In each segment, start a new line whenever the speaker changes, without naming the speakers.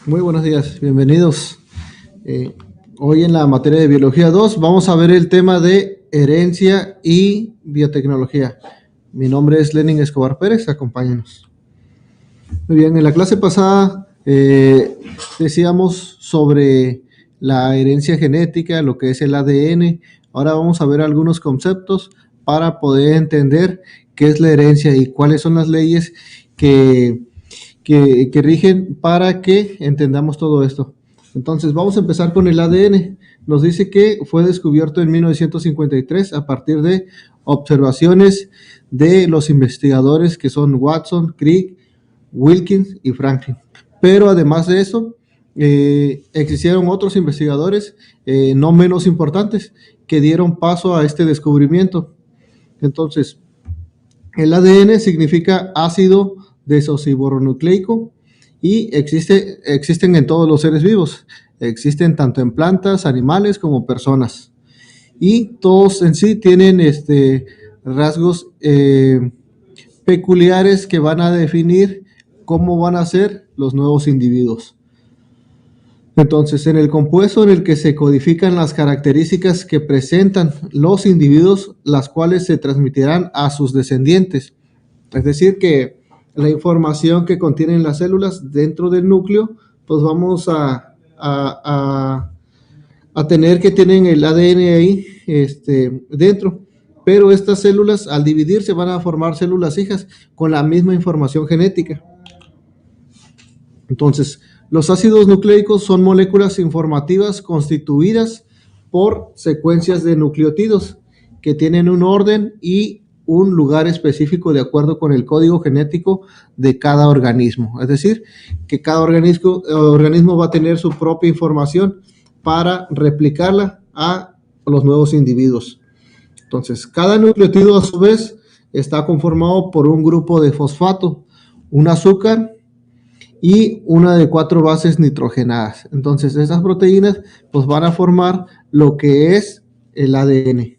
Muy buenos días, bienvenidos. Eh, Hoy en la materia de Biología 2 vamos a ver el tema de herencia y biotecnología. Mi nombre es Lenin Escobar Pérez, acompáñenos. Muy bien, en la clase pasada decíamos sobre la herencia genética, lo que es el ADN. Ahora vamos a ver algunos conceptos para poder entender qué es la herencia y cuáles son las leyes que que rigen para que entendamos todo esto. Entonces, vamos a empezar con el ADN. Nos dice que fue descubierto en 1953 a partir de observaciones de los investigadores que son Watson, Crick, Wilkins y Franklin. Pero además de eso, existieron otros investigadores no menos importantes que dieron paso a este descubrimiento. Entonces, el ADN significa ácido desoxirribonucleico y existen en todos los seres vivos. Existen tanto en plantas, animales como personas. Y todos en sí tienen rasgos peculiares que van a definir cómo van a ser los nuevos individuos. Entonces, en el compuesto en el que se codifican las características que presentan los individuos, las cuales se transmitirán a sus descendientes. Es decir, que la información que contienen las células dentro del núcleo, pues vamos a tener que tienen el ADN ahí dentro. Pero estas células, al dividirse, van a formar células hijas con la misma información genética. Entonces, los ácidos nucleicos son moléculas informativas constituidas por secuencias de nucleótidos que tienen un orden y un lugar específico de acuerdo con el código genético de cada organismo. Es decir, que cada organismo va a tener su propia información para replicarla a los nuevos individuos. Entonces, cada nucleótido a su vez está conformado por un grupo de fosfato, un azúcar y una de 4 bases nitrogenadas. Entonces, esas proteínas pues van a formar lo que es el ADN.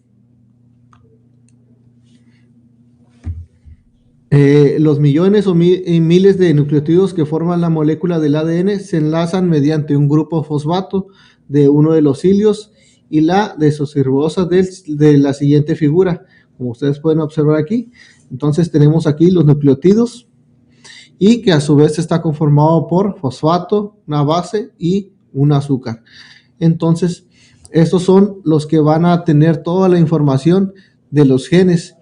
Los millones o miles de nucleótidos que forman la molécula del ADN se enlazan mediante un grupo fosfato de uno de los hilios y la desoxirribosa de la siguiente figura, como ustedes pueden observar aquí. Entonces tenemos aquí los nucleótidos y que a su vez está conformado por fosfato, una base y un azúcar. Entonces, estos son los que van a tener toda la información de los genes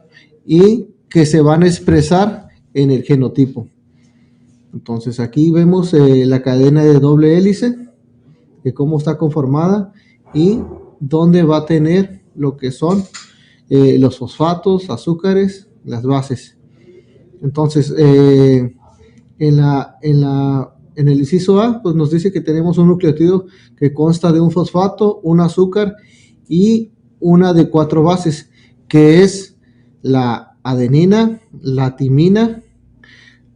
y que se van a expresar en el genotipo. Entonces, aquí vemos la cadena de doble hélice, de cómo está conformada y dónde va a tener lo que son los fosfatos, azúcares, las bases. Entonces, en el inciso A, pues nos dice que tenemos un nucleótido que consta de un fosfato, un azúcar y una de 4 bases, que es la adenina, la timina,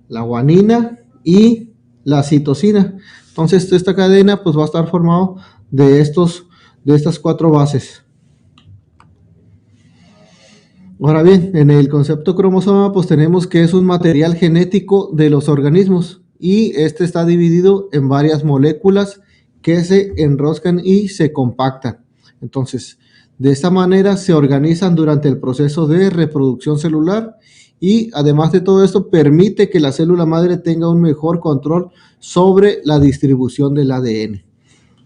la guanina y la citosina. Entonces, esta cadena pues va a estar formado de estas 4 bases. Ahora bien, en el concepto cromosoma, pues tenemos que es un material genético de los organismos y este está dividido en varias moléculas que se enroscan y se compactan. Entonces, de esta manera se organizan durante el proceso de reproducción celular y además de todo esto permite que la célula madre tenga un mejor control sobre la distribución del ADN,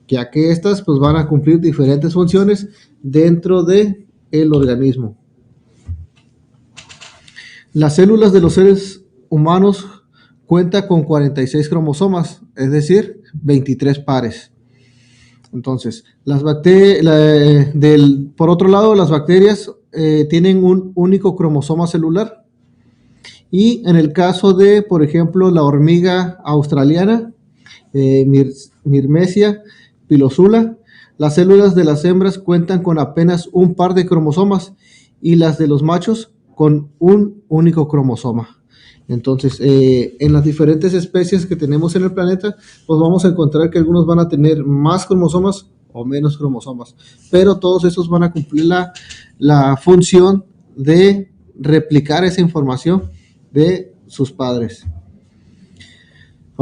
ya que estas pues van a cumplir diferentes funciones dentro del organismo. Las células de los seres humanos cuentan con 46 cromosomas, es decir, 23 pares. Entonces, por otro lado, las bacterias tienen un único cromosoma celular. Y en el caso de, por ejemplo, la hormiga australiana, Myrmecia pilosula, las células de las hembras cuentan con apenas un par de cromosomas y las de los machos con un único cromosoma. Entonces, en las diferentes especies que tenemos en el planeta, pues vamos a encontrar que algunos van a tener más cromosomas o menos cromosomas, pero todos esos van a cumplir la función de replicar esa información de sus padres.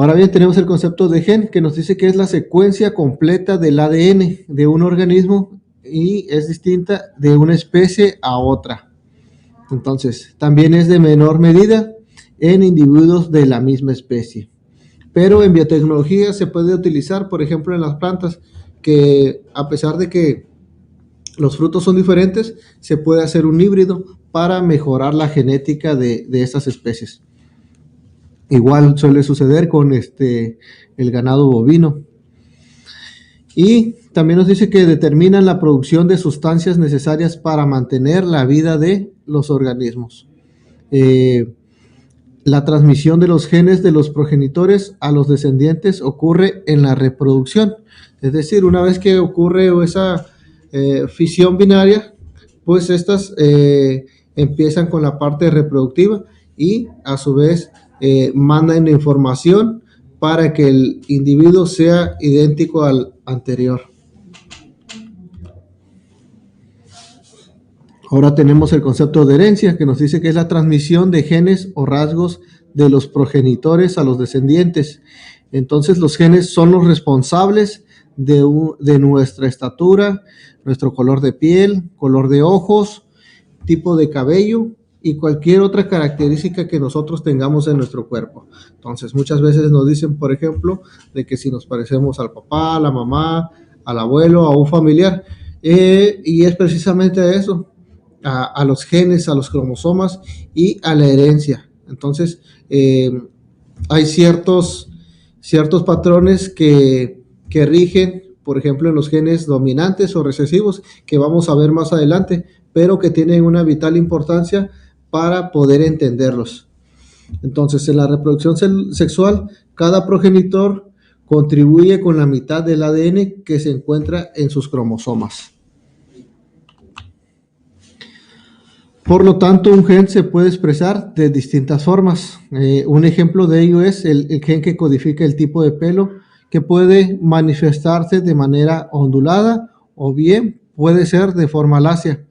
Ahora bien, tenemos el concepto de gen, que nos dice que es la secuencia completa del ADN de un organismo y es distinta de una especie a otra. Entonces, también es de menor medida en individuos de la misma especie. Pero en biotecnología se puede utilizar, por ejemplo, en las plantas, que a pesar de que los frutos son diferentes, se puede hacer un híbrido para mejorar la genética de estas especies. Igual suele suceder con el ganado bovino. Y también nos dice que determinan la producción de sustancias necesarias para mantener la vida de los organismos. La transmisión de los genes de los progenitores a los descendientes ocurre en la reproducción. Es decir, una vez que ocurre esa fisión binaria, pues estas empiezan con la parte reproductiva y a su vez mandan información para que el individuo sea idéntico al anterior. Ahora tenemos el concepto de herencia, que nos dice que es la transmisión de genes o rasgos de los progenitores a los descendientes. Entonces los genes son los responsables de nuestra estatura, nuestro color de piel, color de ojos, tipo de cabello y cualquier otra característica que nosotros tengamos en nuestro cuerpo. Entonces muchas veces nos dicen, por ejemplo, de que si nos parecemos al papá, a la mamá, al abuelo, a un familiar, y es precisamente a eso, a los genes, a los cromosomas y a la herencia. Entonces hay ciertos patrones que rigen, por ejemplo, en los genes dominantes o recesivos, que vamos a ver más adelante, pero que tienen una vital importancia para poder entenderlos. Entonces, en la reproducción sexual, cada progenitor contribuye con la mitad del ADN que se encuentra en sus cromosomas. Por lo tanto, un gen se puede expresar de distintas formas. Un ejemplo de ello es el gen que codifica el tipo de pelo, que puede manifestarse de manera ondulada o bien puede ser de forma lacia.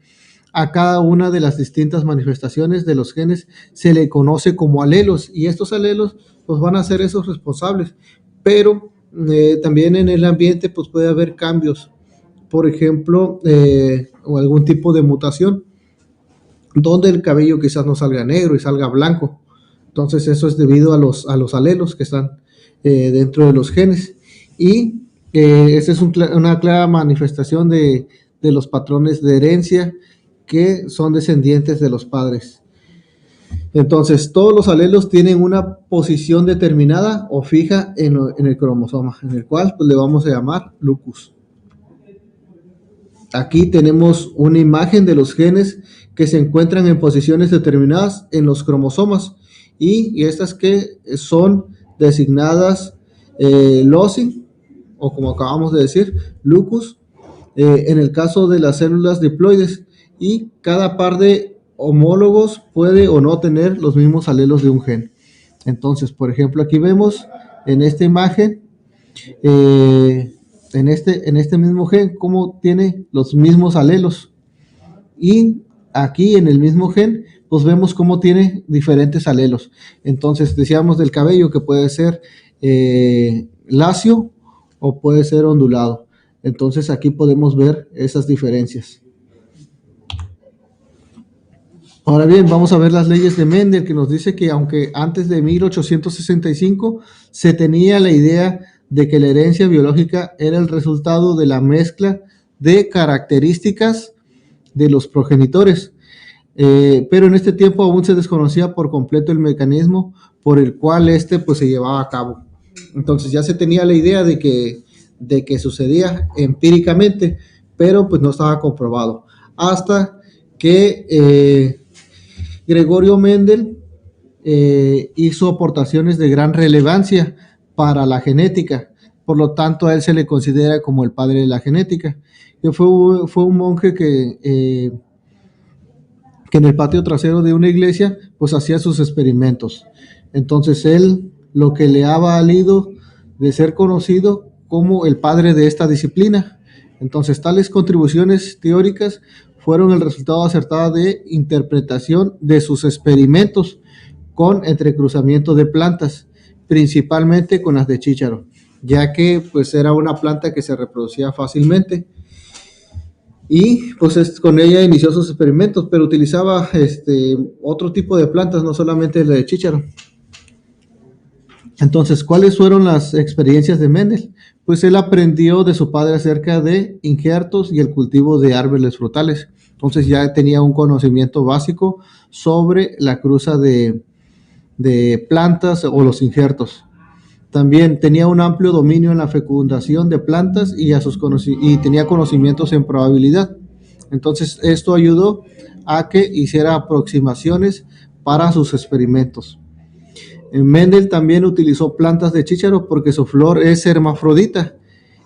A cada una de las distintas manifestaciones de los genes se le conoce como alelos, y estos alelos pues van a ser esos responsables, pero también en el ambiente pues puede haber cambios, por ejemplo, o algún tipo de mutación, donde el cabello quizás no salga negro y salga blanco. Entonces eso es debido a los alelos que están dentro de los genes, y esa es una clara manifestación de los patrones de herencia que son descendientes de los padres. Entonces, todos los alelos tienen una posición determinada o fija en el cromosoma, en el cual pues, le vamos a llamar locus. Aquí tenemos una imagen de los genes que se encuentran en posiciones determinadas en los cromosomas, y estas que son designadas loci, o como acabamos de decir, locus, en el caso de las células diploides, y cada par de homólogos puede o no tener los mismos alelos de un gen. Entonces, por ejemplo, aquí vemos en esta imagen, en este mismo gen, cómo tiene los mismos alelos, y aquí en el mismo gen, pues vemos cómo tiene diferentes alelos. Entonces, decíamos del cabello que puede ser lacio o puede ser ondulado. Entonces, aquí podemos ver esas diferencias. Ahora bien, vamos a ver las leyes de Mendel, que nos dice que aunque antes de 1865 se tenía la idea de que la herencia biológica era el resultado de la mezcla de características de los progenitores, pero en este tiempo aún se desconocía por completo el mecanismo por el cual pues, se llevaba a cabo. Entonces ya se tenía la idea de que sucedía empíricamente, pero pues no estaba comprobado, hasta que Gregorio Mendel hizo aportaciones de gran relevancia para la genética. Por lo tanto, a él se le considera como el padre de la genética, que fue un monje que en el patio trasero de una iglesia pues hacía sus experimentos. Entonces él lo que le ha valido de ser conocido como el padre de esta disciplina. Entonces tales contribuciones teóricas fueron el resultado acertado de interpretación de sus experimentos con entrecruzamiento de plantas, principalmente con las de chícharo, ya que pues era una planta que se reproducía fácilmente. Y pues con ella inició sus experimentos, pero utilizaba otro tipo de plantas, no solamente la de chícharo. Entonces, ¿cuáles fueron las experiencias de Mendel? Pues él aprendió de su padre acerca de injertos y el cultivo de árboles frutales. Entonces ya tenía un conocimiento básico sobre la cruza de plantas o los injertos. También tenía un amplio dominio en la fecundación de plantas y tenía conocimientos en probabilidad. Entonces esto ayudó a que hiciera aproximaciones para sus experimentos. Mendel también utilizó plantas de chícharo porque su flor es hermafrodita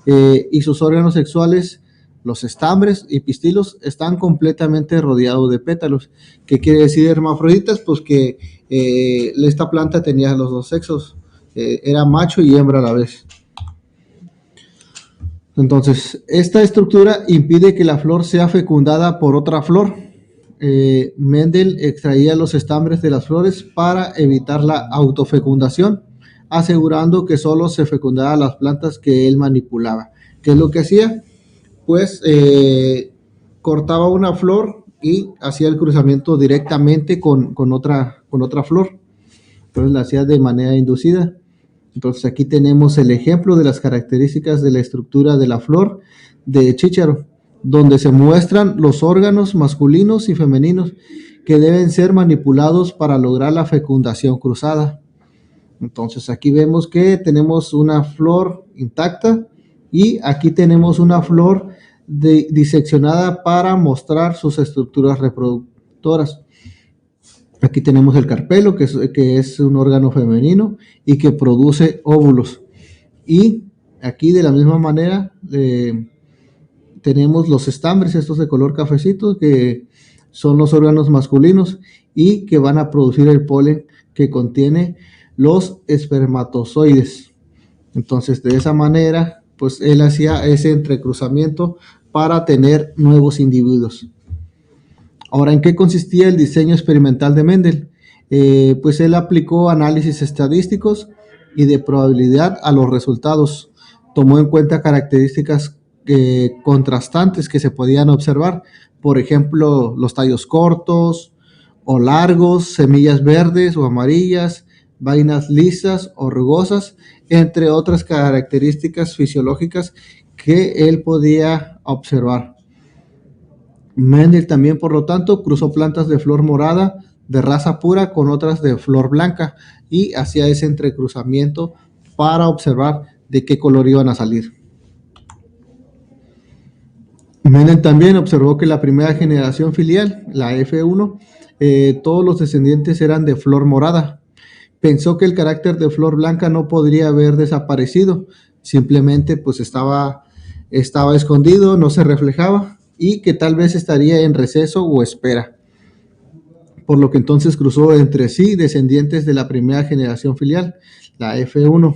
y sus órganos sexuales, los estambres y pistilos, están completamente rodeados de pétalos. ¿Qué quiere decir hermafroditas? Pues que esta planta tenía los dos sexos, era macho y hembra a la vez. Entonces, esta estructura impide que la flor sea fecundada por otra flor. Mendel extraía los estambres de las flores para evitar la autofecundación, asegurando que solo se fecundaran las plantas que él manipulaba. ¿Qué es lo que hacía? Pues cortaba una flor y hacía el cruzamiento directamente con otra flor. Entonces la hacía de manera inducida. Entonces aquí tenemos el ejemplo de las características de la estructura de la flor de chícharo, donde se muestran los órganos masculinos y femeninos que deben ser manipulados para lograr la fecundación cruzada. Entonces aquí vemos que tenemos una flor intacta y aquí tenemos una flor diseccionada para mostrar sus estructuras reproductoras. Aquí tenemos el carpelo, que es un órgano femenino y que produce óvulos. Y aquí de la misma manera tenemos los estambres, estos de color cafecito, que son los órganos masculinos y que van a producir el polen que contiene los espermatozoides. Entonces, de esa manera, pues él hacía ese entrecruzamiento para tener nuevos individuos. Ahora, ¿en qué consistía el diseño experimental de Mendel? Pues él aplicó análisis estadísticos y de probabilidad a los resultados. Tomó en cuenta características contrastantes que se podían observar. Por ejemplo, los tallos cortos o largos, semillas verdes o amarillas, vainas lisas o rugosas, entre otras características fisiológicas que él podía observar. Mendel también, por lo tanto, cruzó plantas de flor morada de raza pura con otras de flor blanca y hacía ese entrecruzamiento para observar de qué color iban a salir. Mendel también observó que la primera generación filial, la F1, todos los descendientes eran de flor morada. Pensó que el carácter de flor blanca no podría haber desaparecido, simplemente pues estaba escondido, no se reflejaba, y que tal vez estaría en receso o espera. Por lo que entonces cruzó entre sí descendientes de la primera generación filial, la F1.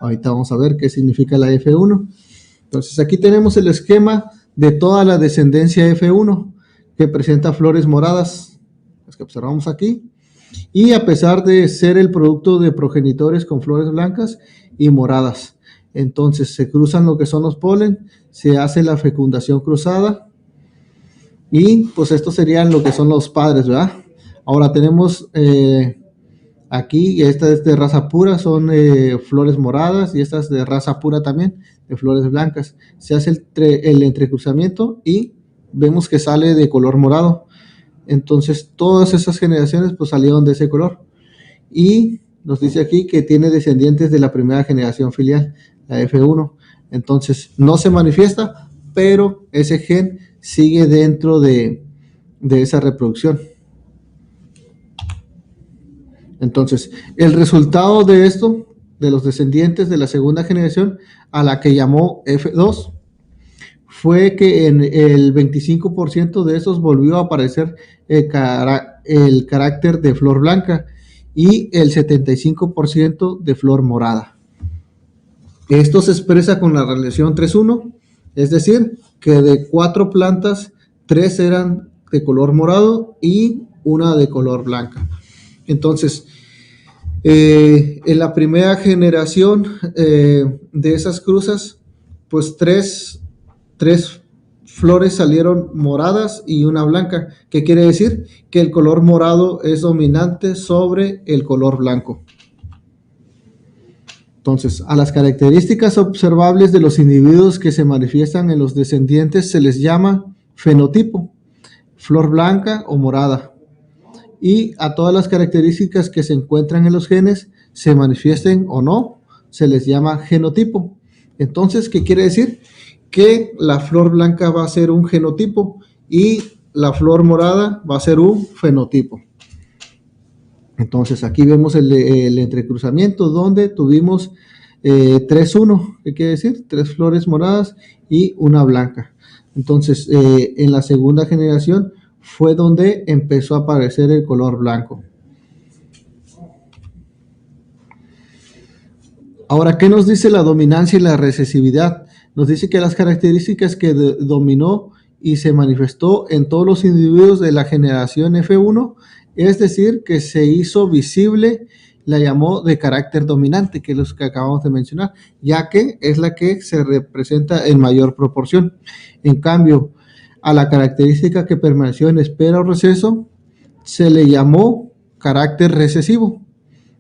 Ahorita vamos a ver qué significa la F1. Entonces aquí tenemos el esquema de toda la descendencia F1 que presenta flores moradas, las que observamos aquí. Y a pesar de ser el producto de progenitores con flores blancas y moradas, entonces se cruzan lo que son los polen, se hace la fecundación cruzada y pues estos serían lo que son los padres, ¿verdad? Ahora tenemos aquí, esta es de raza pura, son flores moradas, y esta es de raza pura también, de flores blancas. Se hace el entrecruzamiento y vemos que sale de color morado. Entonces todas esas generaciones pues salieron de ese color. Y nos dice aquí que tiene descendientes de la primera generación filial, la F1. Entonces no se manifiesta, pero ese gen sigue dentro de esa reproducción. Entonces, el resultado de esto, de los descendientes de la segunda generación, a la que llamó F2, fue que en el 25% de esos volvió a aparecer el carácter de flor blanca y el 75% de flor morada. Esto se expresa con la relación 3:1, es decir, que de 4 plantas, 3 eran de color morado y una de color blanca. Entonces, En la primera generación de esas cruzas, pues tres flores salieron moradas y una blanca. ¿Qué quiere decir? Que el color morado es dominante sobre el color blanco. Entonces, a las características observables de los individuos que se manifiestan en los descendientes se les llama fenotipo, flor blanca o morada. Y a todas las características que se encuentran en los genes, se manifiesten o no, se les llama genotipo. Entonces, ¿qué quiere decir? Que la flor blanca va a ser un genotipo y la flor morada va a ser un fenotipo. Entonces, aquí vemos el entrecruzamiento donde tuvimos 3-1, ¿qué quiere decir? 3 flores moradas y una blanca. Entonces, en la segunda generación fue donde empezó a aparecer el color blanco. Ahora, ¿qué nos dice la dominancia y la recesividad? Nos dice que las características que dominó y se manifestó en todos los individuos de la generación F1, es decir, que se hizo visible, la llamó de carácter dominante, que es lo que acabamos de mencionar, ya que es la que se representa en mayor proporción. En cambio, a la característica que permaneció en espera o receso, se le llamó carácter recesivo.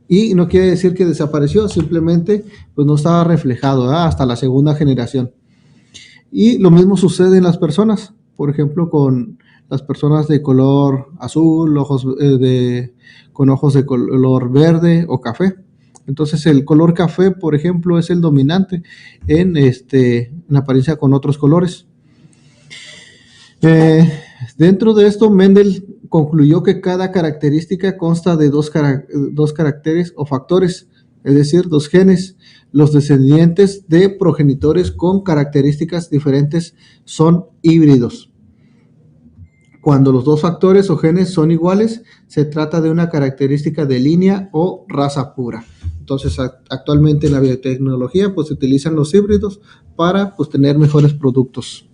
Y no quiere decir que desapareció, simplemente pues no estaba reflejado, ¿verdad? Hasta la segunda generación. Y lo mismo sucede en las personas, por ejemplo, con las personas de color azul, con ojos de color verde o café. Entonces el color café, por ejemplo, es el dominante en apariencia con otros colores. Dentro de esto, Mendel concluyó que cada característica consta de dos caracteres o factores, es decir, 2 genes. Los descendientes de progenitores con características diferentes son híbridos. Cuando los 2 factores o genes son iguales, se trata de una característica de línea o raza pura. Entonces, actualmente en la biotecnología, pues se utilizan los híbridos para pues, tener mejores productos,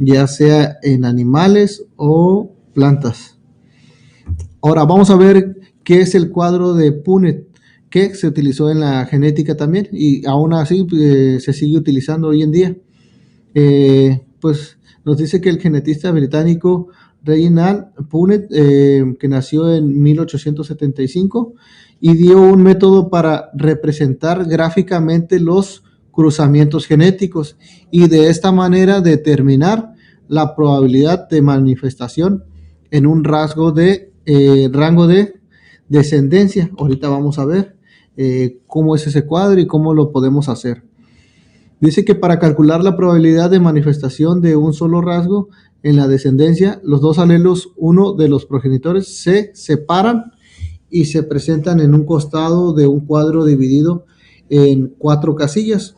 ya sea en animales o plantas. Ahora vamos a ver qué es el cuadro de Punnett, que se utilizó en la genética también y aún así se sigue utilizando hoy en día. Pues nos dice que el genetista británico Reginald Punnett, que nació en 1875 y dio un método para representar gráficamente los cruzamientos genéticos y de esta manera determinar la probabilidad de manifestación en un rango de descendencia. Ahorita vamos a ver cómo es ese cuadro y cómo lo podemos hacer. Dice que para calcular la probabilidad de manifestación de un solo rasgo en la descendencia, los 2 alelos, uno de los progenitores, se separan y se presentan en un costado de un cuadro dividido en 4 casillas.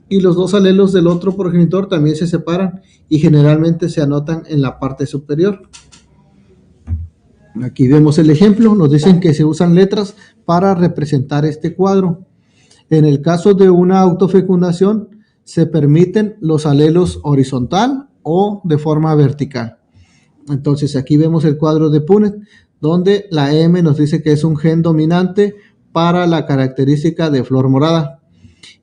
Y los 2 alelos del otro progenitor también se separan y generalmente se anotan en la parte superior. Aquí vemos el ejemplo, nos dicen que se usan letras para representar este cuadro. En el caso de una autofecundación, se permiten los alelos horizontal o de forma vertical. Entonces aquí vemos el cuadro de Punnett, donde la M nos dice que es un gen dominante para la característica de flor morada.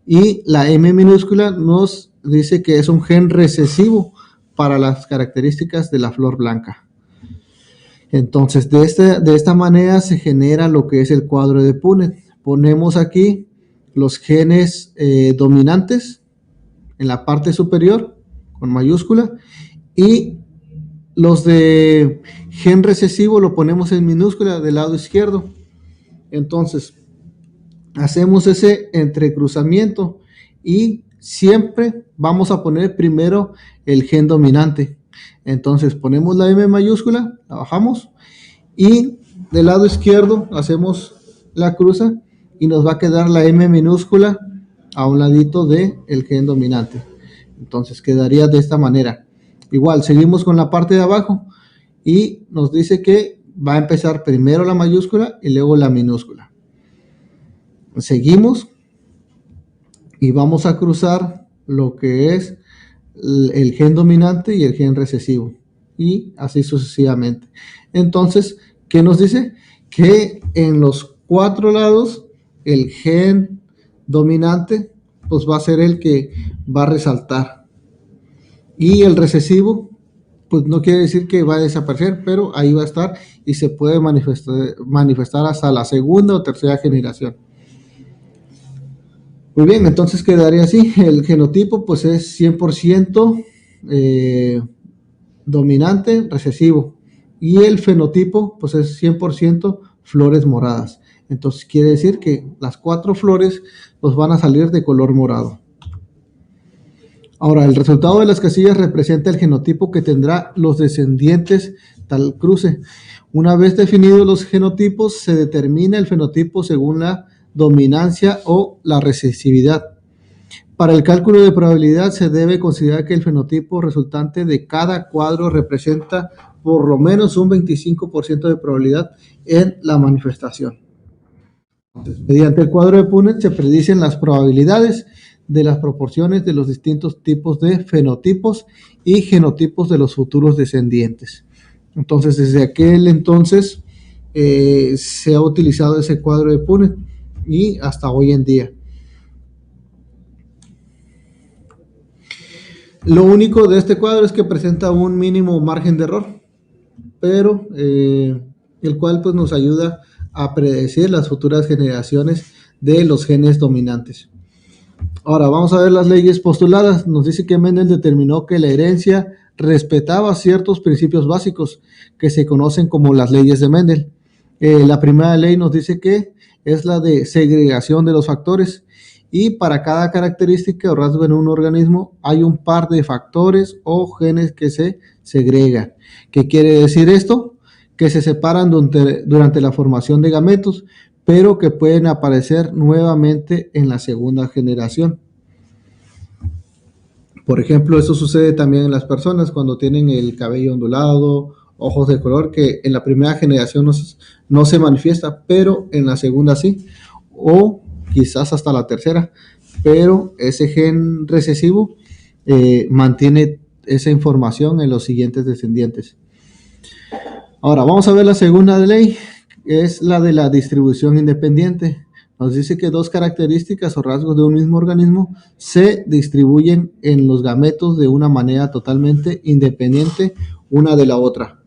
Y la M minúscula nos dice que es un gen recesivo para las características de la flor blanca. Entonces, de esta manera se genera lo que es el cuadro de Punnett. Ponemos aquí los genes dominantes en la parte superior con mayúscula y los de gen recesivo lo ponemos en minúscula del lado izquierdo. Entonces, hacemos ese entrecruzamiento y siempre vamos a poner primero el gen dominante. Entonces ponemos la M mayúscula, la bajamos y del lado izquierdo hacemos la cruza y nos va a quedar la M minúscula a un ladito del gen dominante. Entonces quedaría de esta manera. Igual seguimos con la parte de abajo y nos dice que va a empezar primero la mayúscula y luego la minúscula. Seguimos y vamos a cruzar lo que es el gen dominante y el gen recesivo y así sucesivamente. Entonces, ¿qué nos dice? Que en los 4 lados el gen dominante pues va a ser el que va a resaltar, y el recesivo pues no quiere decir que va a desaparecer, pero ahí va a estar y se puede manifestar hasta la segunda o tercera generación. Muy bien, entonces quedaría así: el genotipo pues es 100% dominante recesivo, y el fenotipo pues es 100% flores moradas. Entonces quiere decir que las 4 flores pues van a salir de color morado. Ahora, el resultado de las casillas representa el genotipo que tendrá los descendientes tal cruce. Una vez definidos los genotipos, se determina el fenotipo según la dominancia o la recesividad. Para el cálculo de probabilidad se debe considerar que el fenotipo resultante de cada cuadro representa por lo menos un 25% de probabilidad en la manifestación. Mediante el cuadro de Punnett se predicen las probabilidades de las proporciones de los distintos tipos de fenotipos y genotipos de los futuros descendientes. Entonces, desde aquel entonces se ha utilizado ese cuadro de Punnett y hasta hoy en día. Lo único de este cuadro es que presenta un mínimo margen de error, pero el cual pues nos ayuda a predecir las futuras generaciones de los genes dominantes. Ahora vamos a ver las leyes postuladas. Nos dice que Mendel determinó que la herencia respetaba ciertos principios básicos que se conocen como las leyes de Mendel. La primera ley nos dice que es la de segregación de los factores, y para cada característica o rasgo en un organismo hay un par de factores o genes que se segregan. ¿Qué quiere decir esto? Que se separan durante la formación de gametos, pero que pueden aparecer nuevamente en la segunda generación. Por ejemplo, eso sucede también en las personas cuando tienen el cabello ondulado, ojos de color, que en la primera generación no se manifiesta, pero en la segunda sí, o quizás hasta la tercera, pero ese gen recesivo mantiene esa información en los siguientes descendientes. Ahora vamos a ver la segunda ley, es la de la distribución independiente. Nos dice que 2 características o rasgos de un mismo organismo se distribuyen en los gametos de una manera totalmente independiente una de la otra.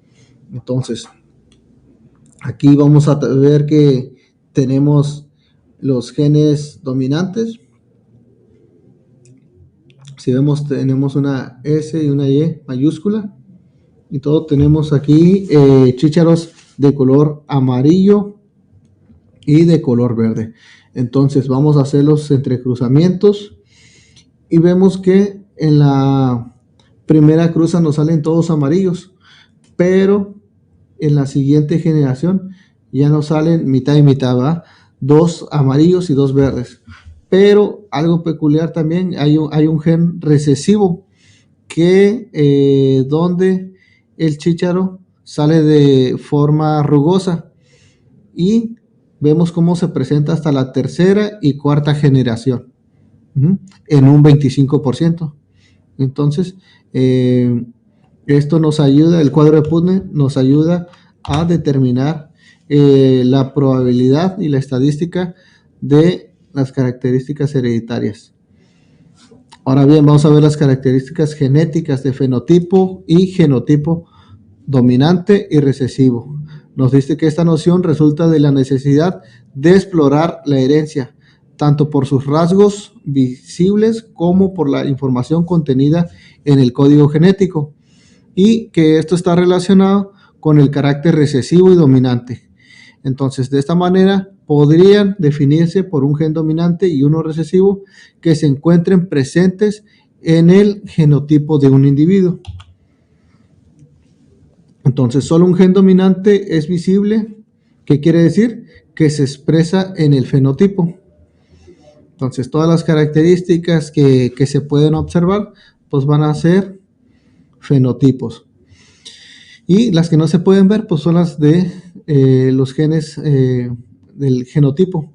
Entonces, aquí vamos a ver que tenemos los genes dominantes. Si vemos, tenemos una S y una Y mayúscula, y todo tenemos aquí chícharos de color amarillo y de color verde. Entonces vamos a hacer los entrecruzamientos y vemos que en la primera cruza nos salen todos amarillos, pero en la siguiente generación ya nos salen mitad y mitad, ¿verdad? 2 amarillos y 2 verdes. Pero algo peculiar también, hay un gen recesivo que donde el chícharo sale de forma rugosa, y vemos cómo se presenta hasta la tercera y cuarta generación en un 25%. Entonces, esto nos ayuda, el cuadro de Punnett nos ayuda a determinar la probabilidad y la estadística de las características hereditarias. Ahora bien, vamos a ver las características genéticas de fenotipo y genotipo dominante y recesivo. Nos dice que esta noción resulta de la necesidad de explorar la herencia, tanto por sus rasgos visibles como por la información contenida en el código genético, y que esto está relacionado con el carácter recesivo y dominante. Entonces, de esta manera podrían definirse por un gen dominante y uno recesivo que se encuentren presentes en el genotipo de un individuo. Entonces, solo un gen dominante es visible. ¿Qué quiere decir? Que se expresa en el fenotipo. Entonces, todas las características que se pueden observar, pues van a ser fenotipos. Y las que no se pueden ver, pues son las de los genes del genotipo.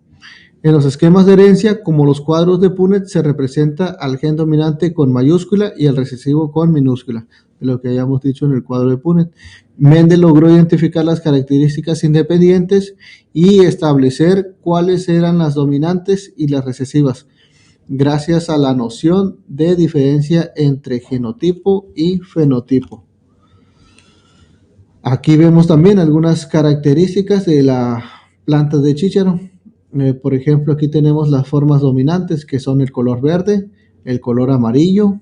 En los esquemas de herencia, como los cuadros de Punnett, se representa al gen dominante con mayúscula y al recesivo con minúscula. lo que habíamos dicho en el cuadro de Punnett. Mendel logró identificar las características independientes y establecer cuáles eran las dominantes y las recesivas, gracias a la noción de diferencia entre genotipo y fenotipo. Aquí vemos también algunas características de la planta de chícharo. Por ejemplo, aquí tenemos las formas dominantes, que son el color verde, el color amarillo,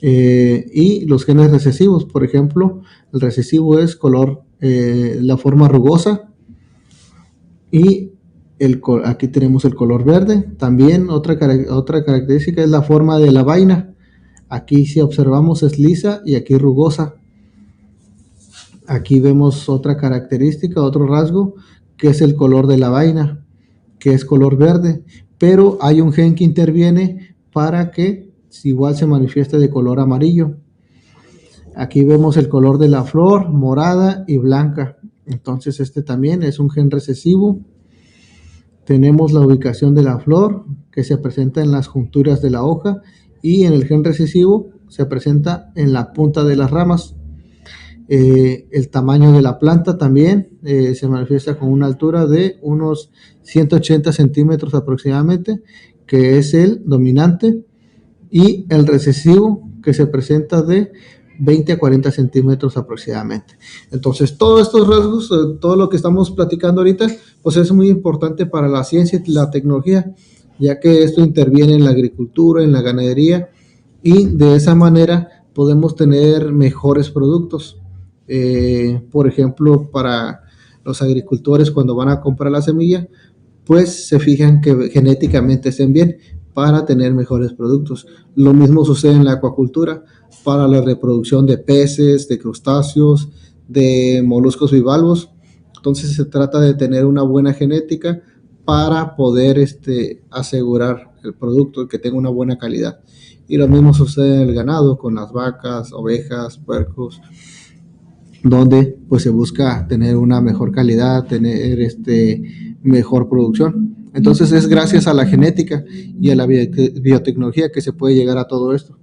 y los genes recesivos. Por ejemplo, el recesivo es la forma rugosa, y aquí tenemos el color verde. También otra característica es la forma de la vaina. Aquí, si observamos, es lisa y aquí rugosa. Aquí vemos otra característica, otro rasgo, que es el color de la vaina, que es color verde, pero hay un gen que interviene para que igual se manifieste de color amarillo. Aquí vemos el color de la flor, morada y blanca. Entonces este también es un gen recesivo. Tenemos la ubicación de la flor, que se presenta en las junturas de la hoja, y en el gen recesivo se presenta en la punta de las ramas. El tamaño de la planta también se manifiesta con una altura de unos 180 centímetros aproximadamente, que es el dominante, y el recesivo, que se presenta de 20 a 40 centímetros aproximadamente. Entonces, todos estos rasgos, todo lo que estamos platicando ahorita, pues es muy importante para la ciencia y la tecnología, ya que esto interviene en la agricultura, en la ganadería, y de esa manera podemos tener mejores productos. Por ejemplo, para los agricultores, cuando van a comprar la semilla, pues se fijan que genéticamente estén bien para tener mejores productos. Lo mismo sucede en la acuacultura, para la reproducción de peces, de crustáceos, de moluscos bivalvos. Entonces se trata de tener una buena genética para poder asegurar el producto, que tenga una buena calidad. Y lo mismo sucede en el ganado, con las vacas, ovejas, puercos, donde pues se busca tener una mejor calidad, tener mejor producción. Entonces es gracias a la genética y a la biotecnología que se puede llegar a todo esto.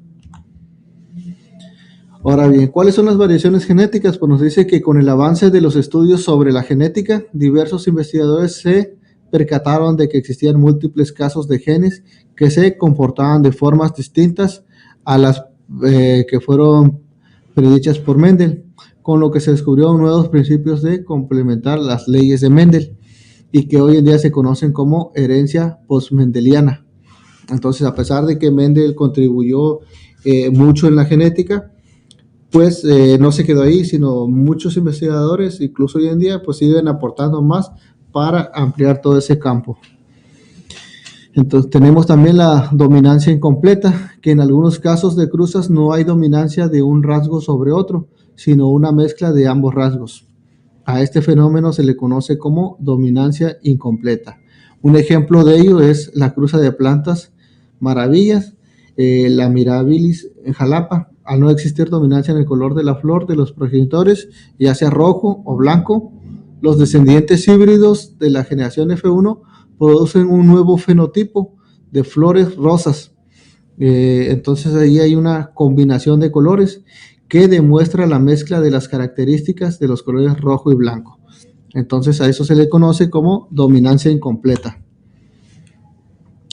Ahora bien, ¿cuáles son las variaciones genéticas? Pues nos dice que con el avance de los estudios sobre la genética, diversos investigadores se percataron de que existían múltiples casos de genes que se comportaban de formas distintas a las que fueron predichas por Mendel, con lo que se descubrieron nuevos principios de complementar las leyes de Mendel, y que hoy en día se conocen como herencia postmendeliana. Entonces, a pesar de que Mendel contribuyó mucho en la genética, pues no se quedó ahí, sino muchos investigadores, incluso hoy en día, pues siguen aportando más para ampliar todo ese campo. Entonces tenemos también la dominancia incompleta, que en algunos casos de cruzas no hay dominancia de un rasgo sobre otro, sino una mezcla de ambos rasgos. A este fenómeno se le conoce como dominancia incompleta. Un ejemplo de ello es la cruza de plantas maravillas, la Mirabilis en Jalapa. Al no existir dominancia en el color de la flor de los progenitores, ya sea rojo o blanco, los descendientes híbridos de la generación F1 producen un nuevo fenotipo de flores rosas. Entonces ahí hay una combinación de colores que demuestra la mezcla de las características de los colores rojo y blanco. Entonces a eso se le conoce como dominancia incompleta.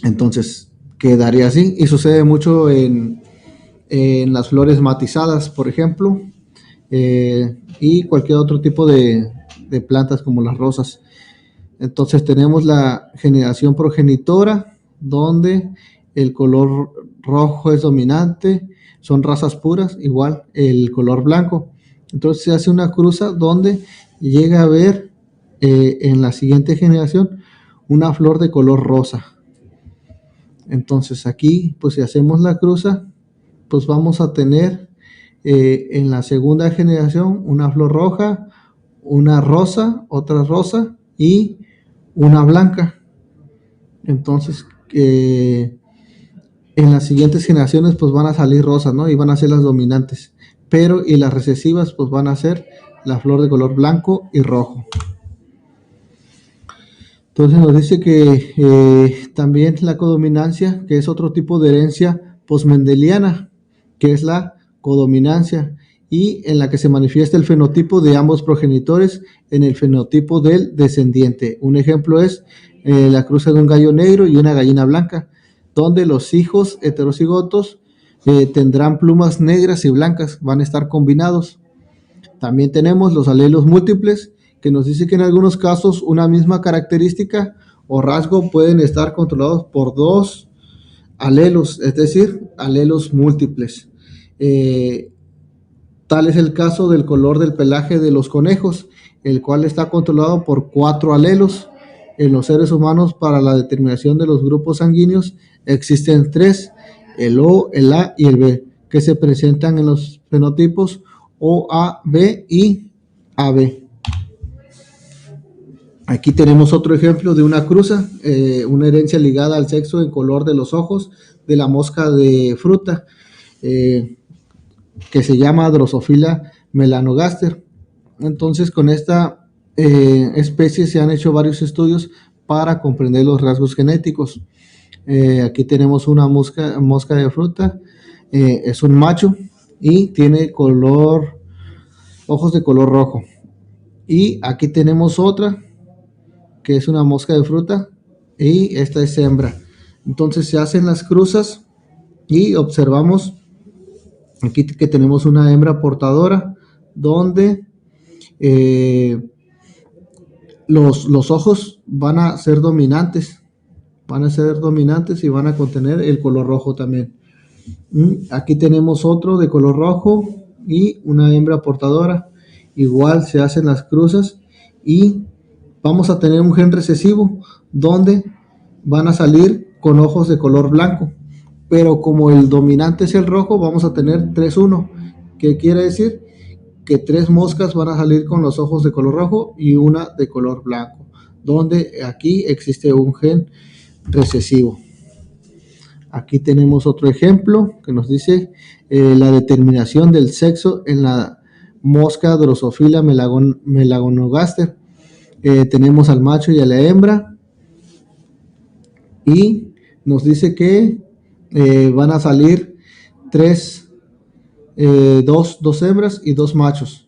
Entonces quedaría así, y sucede mucho en las flores matizadas, por ejemplo, y cualquier otro tipo de plantas como las rosas. Entonces tenemos la generación progenitora, donde el color rojo es dominante, son razas puras, igual el color blanco. Entonces se hace una cruza donde llega a haber en la siguiente generación una flor de color rosa. Entonces aquí, pues si hacemos la cruza, pues vamos a tener en la segunda generación una flor roja, una rosa, otra rosa y una blanca. Entonces en las siguientes generaciones pues van a salir rosas, ¿no? Y van a ser las dominantes, pero y las recesivas pues van a ser la flor de color blanco y rojo. Entonces nos dice que también la codominancia, que es otro tipo de herencia postmendeliana, que es la codominancia, y en la que se manifiesta el fenotipo de ambos progenitores en el fenotipo del descendiente. Un ejemplo es la cruza de un gallo negro y una gallina blanca, donde los hijos heterocigotos tendrán plumas negras y blancas, van a estar combinados. También tenemos los alelos múltiples, que nos dice que en algunos casos una misma característica o rasgo pueden estar controlados por dos alelos, es decir, alelos múltiples. Tal es el caso del color del pelaje de los conejos, el cual está controlado por 4 alelos. En los seres humanos, para la determinación de los grupos sanguíneos, existen 3, el O, el A y el B, que se presentan en los fenotipos OAB y AB. Aquí tenemos otro ejemplo de una cruza, una herencia ligada al sexo en color de los ojos de la mosca de fruta, que se llama Drosophila melanogaster. Entonces, con esta especie se han hecho varios estudios para comprender los rasgos genéticos. Aquí tenemos una mosca de fruta, es un macho y tiene ojos de color rojo. Y aquí tenemos otra que es una mosca de fruta y esta es hembra. Entonces se hacen las cruzas y observamos aquí que tenemos una hembra portadora donde los ojos van a ser dominantes y van a contener el color rojo también. Aquí tenemos otro de color rojo y una hembra portadora. Igual se hacen las cruzas y vamos a tener un gen recesivo donde van a salir con ojos de color blanco, pero como el dominante es el rojo, vamos a tener 3-1. ¿Qué quiere decir? Que 3 moscas van a salir con los ojos de color rojo y una de color blanco, donde aquí existe un gen recesivo. Aquí tenemos otro ejemplo que nos dice la determinación del sexo en la mosca Drosophila melanogaster. Tenemos al macho y a la hembra y nos dice que van a salir 2 hembras y 2 machos,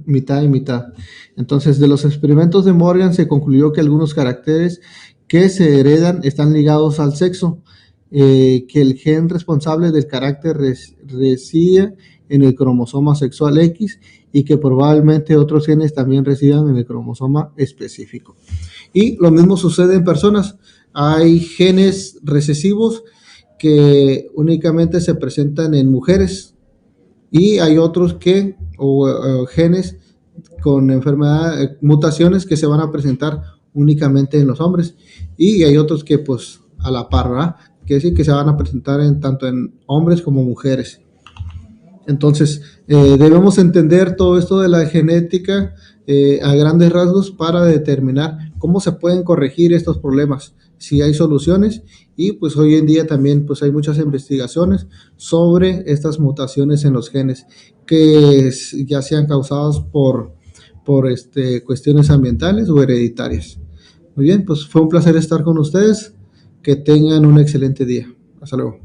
mitad y mitad. Entonces, de los experimentos de Morgan se concluyó que algunos caracteres que se heredan están ligados al sexo, que el gen responsable del carácter reside en el cromosoma sexual X y que probablemente otros genes también residan en el cromosoma específico. Y lo mismo sucede en personas. Hay genes recesivos que únicamente se presentan en mujeres y hay otros genes con mutaciones que se van a presentar únicamente en los hombres, y hay otros que pues a la par, ¿verdad? Quiere decir que se van a presentar tanto en hombres como mujeres. Entonces, debemos entender todo esto de la genética a grandes rasgos para determinar cómo se pueden corregir estos problemas, si hay soluciones, y pues hoy en día también pues hay muchas investigaciones sobre estas mutaciones en los genes que ya sean causadas por cuestiones ambientales o hereditarias. Muy bien, pues fue un placer estar con ustedes. Que tengan un excelente día. Hasta luego.